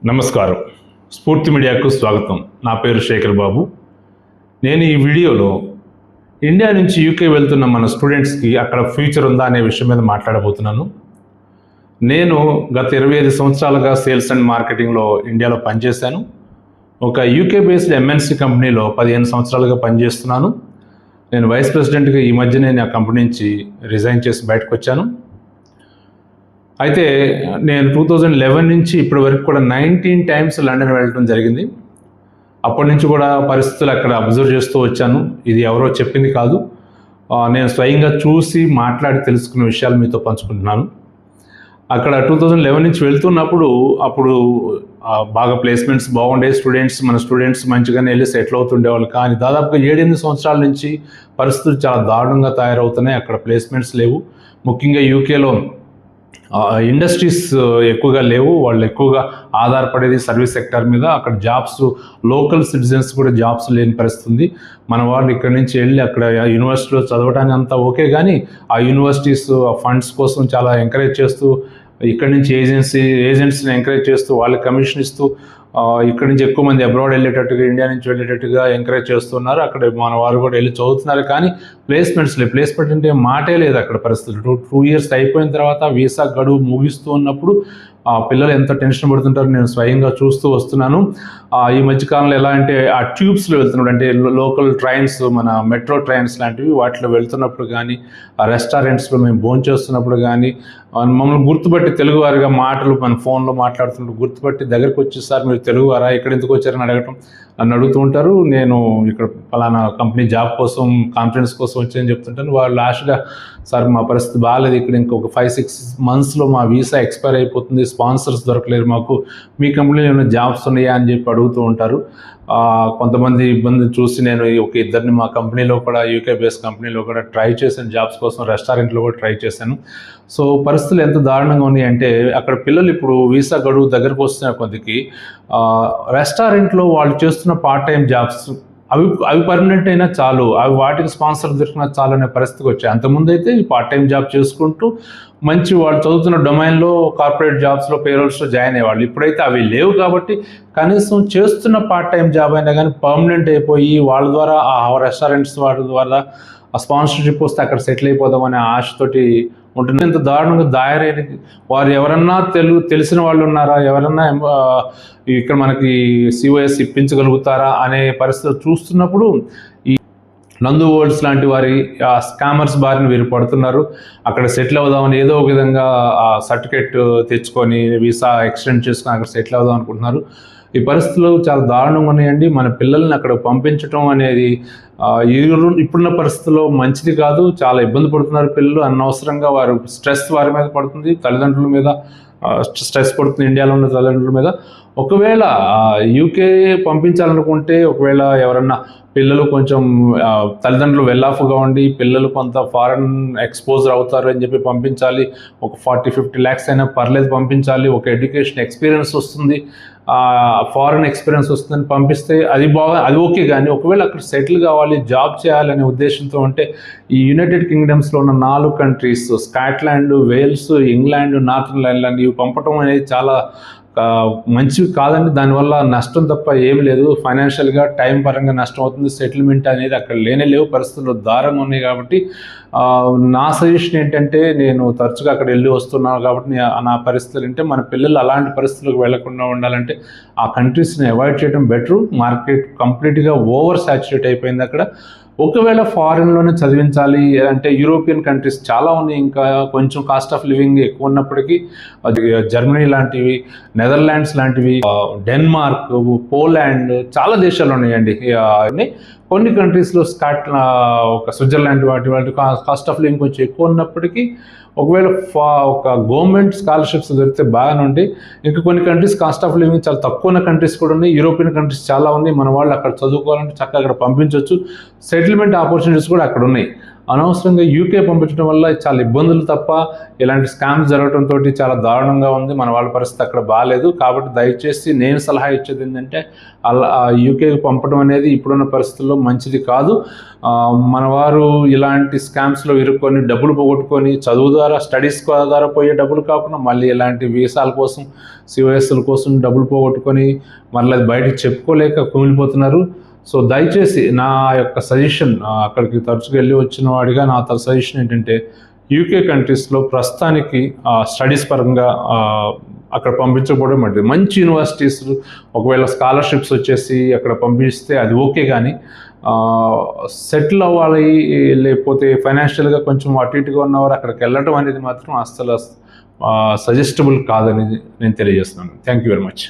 నమస్కారం. స్ఫూర్తి మీడియాకు స్వాగతం. నా పేరు శేఖర్ బాబు. నేను ఈ వీడియోలో ఇండియా నుంచి యూకే వెళ్తున్న మన స్టూడెంట్స్కి అక్కడ ఫ్యూచర్ ఉందా అనే విషయం మీద మాట్లాడబోతున్నాను. నేను గత 25 సంవత్సరాలుగా సేల్స్ అండ్ మార్కెటింగ్లో ఇండియాలో పనిచేశాను. ఒక యూకే బేస్డ్ ఎంఎన్సీ కంపెనీలో 15 సంవత్సరాలుగా పనిచేస్తున్నాను. నేను వైస్ ప్రెసిడెంట్గా ఈ మధ్య నేను ఆ కంపెనీ నుంచి రిజైన్ చేసి బయటకు వచ్చాను. అయితే నేను 2011 నుంచి ఇప్పటి వరకు కూడా 19 టైమ్స్ లండన్ వెళ్ళడం జరిగింది. అప్పటి నుంచి కూడా పరిస్థితులు అక్కడ అబ్జర్వ్ చేస్తూ వచ్చాను. ఇది ఎవరో చెప్పింది కాదు, నేను స్వయంగా చూసి మాట్లాడి తెలుసుకున్న విషయాలు మీతో పంచుకుంటున్నాను. అక్కడ 2011 నుంచి వెళ్తున్నప్పుడు అప్పుడు బాగా ప్లేస్మెంట్స్ బాగుండే, మన స్టూడెంట్స్ మంచిగానే వెళ్ళి సెటిల్ అవుతుండేవాళ్ళు. కానీ దాదాపుగా 7-8 సంవత్సరాల నుంచి పరిస్థితులు చాలా దారుణంగా తయారవుతున్నాయి. అక్కడ ప్లేస్మెంట్స్ లేవు. ముఖ్యంగా యూకేలో ఇండస్ట్రీస్ ఎక్కువగా లేవు. వాళ్ళు ఎక్కువగా ఆధారపడేది సర్వీస్ సెక్టర్ మీద. అక్కడ జాబ్స్, లోకల్ సిటిజన్స్ కూడా జాబ్స్ లేని పరిస్థితి ఉంది. మన వాళ్ళు ఇక్కడ నుంచి వెళ్ళి అక్కడ యూనివర్సిటీలో చదవడానికి అంతా ఓకే, కానీ ఆ యూనివర్సిటీస్ ఫండ్స్ కోసం చాలా ఎంకరేజ్ చేస్తూ, ఇక్కడ నుంచి ఏజెంట్స్ని ఎంకరేజ్ చేస్తూ, వాళ్ళకి కమిషన్ ఇస్తూ, ఇక్కడ నుంచి ఎక్కువ మంది అబ్రాడ్ వెళ్ళేటట్టుగా, ఇండియా నుంచి వెళ్ళేటట్టుగా ఎంకరేజ్ చేస్తున్నారు. అక్కడ మన వారు కూడా వెళ్ళి చదువుతున్నారు. కానీ ప్లేస్మెంట్స్ లేవు. ప్లేస్మెంట్ అంటే మాటే లేదు అక్కడ పరిస్థితులు. 2 years అయిపోయిన తర్వాత వీసా గడువు ముగిస్తూ ఉన్నప్పుడు పిల్లలు ఎంత టెన్షన్ పడుతుంటారో నేను స్వయంగా చూస్తూ వస్తున్నాను. ఈ మధ్యకాలంలో ఎలా అంటే ఆ ట్యూబ్స్లో వెళ్తున్నాడు, అంటే లోకల్ ట్రైన్స్, మన మెట్రో ట్రైన్స్ లాంటివి, వాటిలో వెళ్తున్నప్పుడు కానీ, ఆ రెస్టారెంట్స్లో మేము భోజనం చేస్తున్నప్పుడు కానీ మమ్మల్ని గుర్తుపట్టి, తెలుగువారిగా మాటలు మన ఫోన్లో మాట్లాడుతున్నప్పుడు గుర్తుపట్టి దగ్గరకు వచ్చి, సార్ మీరు తెలుగువారా, ఇక్కడ ఎందుకు వచ్చారని అడగటం, నన్ను అడుగుతూ ఉంటారు. నేను ఇక్కడ ఫలానా కంపెనీ జాబ్ కోసం, కాన్ఫరెన్స్ కోసం వచ్చాయని చెప్తుంటాను. వాళ్ళు లాస్ట్గా, సార్ మా పరిస్థితి బాగాలేదు, ఇక్కడ ఇంకొక 5-6 monthsలో మా వీసా ఎక్స్పైర్ అయిపోతుంది, స్పాన్సర్స్ దొరకలేరు మాకు, మీ కంపెనీలో ఏమైనా జాబ్స్ ఉన్నాయా అని చెప్పి అడుగుతూ ఉంటారు. కొంతమంది ఇబ్బంది చూసి నేను ఒక ఇద్దరిని మా కంపెనీలో కూడా, యూకే బేస్ కంపెనీలో కూడా ట్రై చేశాను జాబ్స్ కోసం. రెస్టారెంట్లో కూడా ట్రై చేశాను. సో పరిస్థితులు ఎంత దారుణంగా ఉన్నాయి అంటే, అక్కడ పిల్లలు ఇప్పుడు వీసా గడువు దగ్గరకు వస్తున్న కొద్దికి రెస్టారెంట్లో వాళ్ళు చేస్తున్న పార్ట్ టైం జాబ్స్ అవి పర్మనెంట్ అయినా చాలు, వాటికి స్పాన్సర్ దొరికినా చాలు అనే పరిస్థితికి వచ్చాయి. అంతకుముందు అయితే ఈ పార్ట్ టైం జాబ్ చేసుకుంటూ మంచి వాళ్ళు చదువుతున్న డొమైన్లో కార్పొరేట్ జాబ్స్లో, పేరోల్స్లో జాయిన్ అయ్యేవాళ్ళు. ఇప్పుడైతే అవి లేవు కాబట్టి కనీసం చేస్తున్న పార్ట్ టైం జాబ్ అయినా కానీ పర్మనెంట్ అయిపోయి, వాళ్ళ ద్వారా ఆ రెస్టారెంట్స్ వాళ్ళ ద్వారా ఆ స్పాన్సర్షిప్ వస్తే అక్కడ సెటిల్ అయిపోదామనే ఆశతోటి ఉంటుంది. ఇంత దారుణంగా దాయరైన వారు ఎవరన్నా తెలిసిన వాళ్ళు ఉన్నారా, ఎవరన్నా ఇక్కడ మనకి COS ఇప్పించగలుగుతారా అనే పరిస్థితి చూస్తున్నప్పుడు, ఈ నందు వరల్డ్స్ లాంటి వారి స్కామర్స్ బారిన వీరు పడుతున్నారు. అక్కడ సెటిల్ అవుదామని ఏదో ఒక విధంగా సర్టిఫికేట్ తెచ్చుకొని, వీసా ఎక్స్టెండ్ చేసుకొని అక్కడ సెటిల్ అవుదాం అనుకుంటున్నారు. ఈ పరిస్థితులు చాలా దారుణంగా ఉన్నాయండి. మన పిల్లల్ని అక్కడ పంపించడం అనేది ఇప్పుడున్న పరిస్థితుల్లో మంచిది కాదు. చాలా ఇబ్బంది పడుతున్నారు పిల్లలు. అనవసరంగా స్ట్రెస్ వారి మీద పడుతుంది, తల్లిదండ్రుల మీద స్ట్రెస్ పడుతుంది, ఇండియాలో ఉన్న తల్లిదండ్రుల మీద. ఒకవేళ యూకే పంపించాలనుకుంటే, ఒకవేళ ఎవరన్నా పిల్లలు కొంచెం తల్లిదండ్రులు వెల్లాఫ్గా ఉండి, పిల్లలు కొంత ఫారెన్ ఎక్స్పోజర్ అవుతారు అని చెప్పి పంపించాలి. ఒక 40-50 lakhs అయినా పర్లేదు పంపించాలి. ఒక ఎడ్యుకేషన్ ఎక్స్పీరియన్స్ వస్తుంది, ఫారెన్ ఎక్స్పీరియన్స్ వస్తుందని పంపిస్తే అది ఓకే. కానీ ఒకవేళ అక్కడ సెటిల్ కావాలి, జాబ్ చేయాలనే ఉద్దేశంతో ఉంటే, ఈ యునైటెడ్ కింగ్డమ్స్లో ఉన్న 4 countries, Scotland, Wales, England, Northern Ireland, ఇవి పంపడం అనేది చాలా మంచివి కాదండి. దానివల్ల నష్టం తప్ప ఏం లేదు. ఫైనాన్షియల్గా, టైం పరంగా నష్టం అవుతుంది. సెటిల్మెంట్ అనేది అక్కడ లేవు. పరిస్థితులు దారుణంగా ఉన్నాయి. కాబట్టి నా సజెషన్ ఏంటంటే, నేను తరచుగా అక్కడ వెళ్ళి వస్తున్నాను కాబట్టి నా పరిస్థితులు అంటే, మన పిల్లలు అలాంటి పరిస్థితులకు వెళ్లకుండా ఉండాలంటే ఆ కంట్రీస్ని అవాయిడ్ చేయడం బెటరు. మార్కెట్ కంప్లీట్గా ఓవర్ సాచురేట్ అయిపోయింది అక్కడ. ఒకవేళ ఫారిన్లోనే చదివించాలి అంటే, యూరోపియన్ కంట్రీస్ చాలా ఉన్నాయి. ఇంకా కొంచెం కాస్ట్ ఆఫ్ లివింగ్ ఎక్కువ ఉన్నప్పటికీ జర్మనీ లాంటివి, నెదర్లాండ్స్ లాంటివి, డెన్మార్క్, పోలాండ్, చాలా దేశాలు ఉన్నాయండి. కొన్ని కంట్రీస్లో ఒక స్విట్జర్లాండ్ వాటి కాస్ట్ ఆఫ్ లివింగ్ కొంచెం ఎక్కువ ఉన్నప్పటికీ, ఒకవేళ ఒక గవర్నమెంట్ స్కాలర్షిప్స్ దొరికితే బాగానే ఉండి. ఇంకా కొన్ని కంట్రీస్ కాస్ట్ ఆఫ్ లివింగ్ చాలా తక్కువ ఉన్న కంట్రీస్ కూడా ఉన్నాయి. యూరోపియన్ కంట్రీస్ చాలా ఉన్నాయి. మన వాళ్ళు అక్కడ చదువుకోవాలంటే చక్కగా అక్కడ పంపించవచ్చు. సెటిల్మెంట్ ఆపర్చునిటీస్ కూడా అక్కడ ఉన్నాయి. అనవసరంగా యూకే పంపించడం వల్ల చాలా ఇబ్బందులు తప్ప ఇలాంటి స్కామ్స్ జరగడంతో చాలా దారుణంగా ఉంది. మన వాళ్ళ పరిస్థితి అక్కడ బాగాలేదు. కాబట్టి దయచేసి నేను సలహా ఇచ్చేది ఏంటంటే అలా యూకేకి పంపడం అనేది ఇప్పుడున్న పరిస్థితుల్లో మంచిది కాదు. మన వారు ఇలాంటి స్కామ్స్లో ఇరుక్కొని డబ్బులు పోగొట్టుకొని చదువు ద్వారా స్టడీస్ ద్వారా పోయే డబ్బులు కాకుండా మళ్ళీ ఇలాంటి వీసాల కోసం సిఓఎస్ల కోసం డబ్బులు పోగొట్టుకొని మళ్ళీ అది బయటకు చెప్పుకోలేక కుమిలిపోతున్నారు. సో దయచేసి నా యొక్క సజెషన్, అక్కడికి తరచుగా వెళ్ళి వచ్చిన వాడిగా నా సజెషన్ ఏంటంటే యూకే కంట్రీస్లో ప్రస్తుతానికి స్టడీస్ పరంగా అక్కడ పంపించకపోవడం మంచిది. మంచి యూనివర్సిటీస్ ఒకవేళ స్కాలర్షిప్స్ వచ్చేసి అక్కడ పంపిస్తే అది ఓకే, కానీ సెటిల్ అవ్వాలి లేకపోతే ఫైనాన్షియల్గా కొంచెం అటు ఇటుగా ఉన్నవారు అక్కడికి వెళ్ళడం అనేది మాత్రం అస్సలు సజెస్టబుల్ కాదనేది నేను తెలియజేస్తున్నాను. Thank you very much.